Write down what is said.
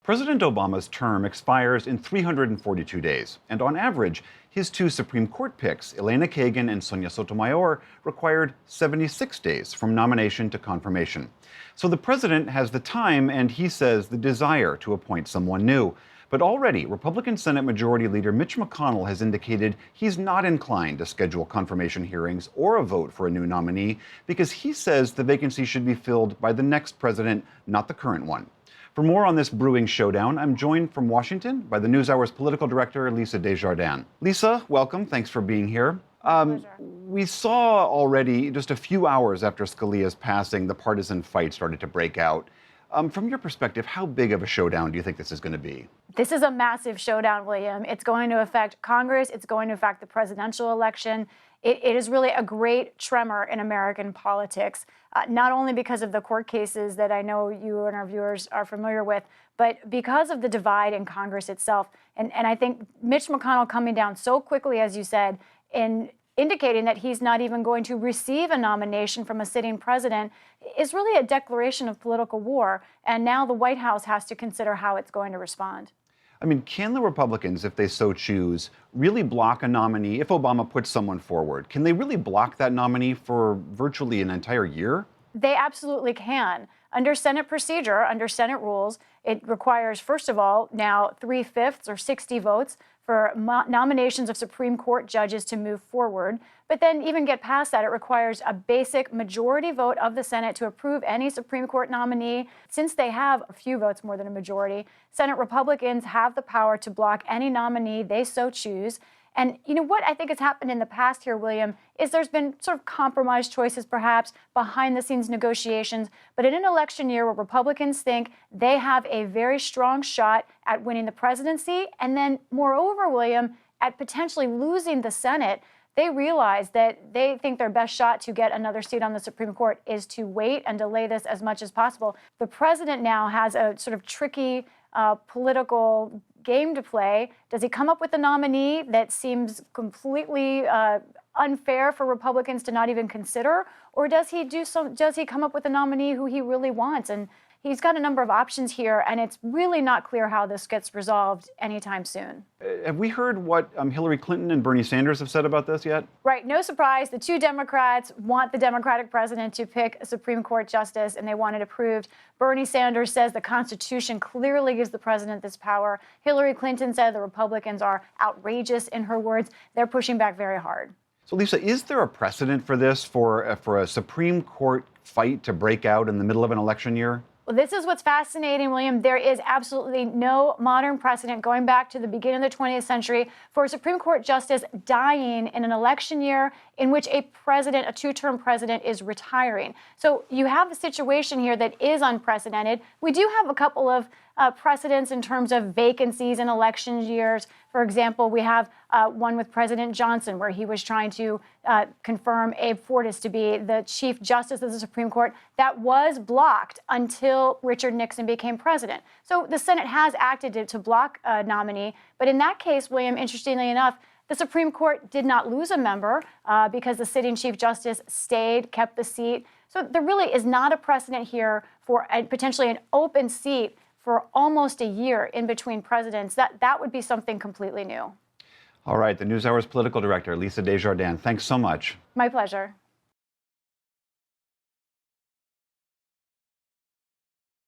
President Obama's term expires in 342 days, and on average, his two Supreme Court picks, Elena Kagan and Sonia Sotomayor, required 76 days from nomination to confirmation. So the president has the time, and he says the desire, to appoint someone new. But already, Republican Senate Majority Leader Mitch McConnell has indicated he's not inclined to schedule confirmation hearings or a vote for a new nominee because he says the vacancy should be filled by the next president, not the current one. For more on this brewing showdown, I'm joined from Washington by the NewsHour's political director, Lisa Desjardins. Lisa, welcome. Thanks for being here. We saw already, just a few hours after Scalia's passing, the partisan fight started to break out. From your perspective, how big of a showdown do you think this is going to be? This is a massive showdown, William. It's going to affect Congress. It's going to affect the presidential election. It is really a great tremor in American politics, not only because of the court cases that I know you and our viewers are familiar with, but because of the divide in Congress itself. And I think Mitch McConnell coming down so quickly, as you said, in indicating that he's not even going to receive a nomination from a sitting president is really a declaration of political war. And now the White House has to consider how it's going to respond. I mean, can the Republicans, if they so choose, really block a nominee if Obama puts someone forward? Can they really block that nominee for virtually an entire year? They absolutely can. Under Senate procedure, under Senate rules, it requires, first of all, now 3/5 or 60 votes for nominations of Supreme Court judges to move forward. But then even get past that, it requires a basic majority vote of the Senate to approve any Supreme Court nominee. Since they have a few votes more than a majority, Senate Republicans have the power to block any nominee they so choose. And you know what I think has happened in the past here, William, is there's been sort of compromise choices, perhaps, behind the scenes negotiations. But in an election year where Republicans think they have a very strong shot at winning the presidency, and then moreover, William, at potentially losing the Senate, they realize that they think their best shot to get another seat on the Supreme Court is to wait and delay this as much as possible. The president now has a sort of tricky political game to play. Does he come up with a nominee that seems completely unfair for Republicans to not even consider, or does he come up with a nominee who he really wants? And he's got a number of options here, and it's really not clear how this gets resolved anytime soon. Have we heard what Hillary Clinton and Bernie Sanders have said about this yet? Right. No surprise. The two Democrats want the Democratic president to pick a Supreme Court justice, and they want it approved. Bernie Sanders says the Constitution clearly gives the president this power. Hillary Clinton said the Republicans are outrageous, in her words. They're pushing back very hard. So, Lisa, is there a precedent for this, for a Supreme Court fight to break out in the middle of an election year? Well, this is what's fascinating, William. There is absolutely no modern precedent going back to the beginning of the 20th century for a Supreme Court justice dying in an election year in which a two-term president, is retiring. So you have a situation here that is unprecedented. We do have a couple of precedents in terms of vacancies in election years. For example, we have one with President Johnson where he was trying to confirm Abe Fortas to be the Chief Justice of the Supreme Court. That was blocked until Richard Nixon became president. So the Senate has acted to block a nominee. But in that case, William, interestingly enough, the Supreme Court did not lose a member because the sitting Chief Justice kept the seat. So there really is not a precedent here for potentially an open seat for almost a year in between presidents. That would be something completely new. All right, the NewsHour's political director, Lisa Desjardins, thanks so much. My pleasure.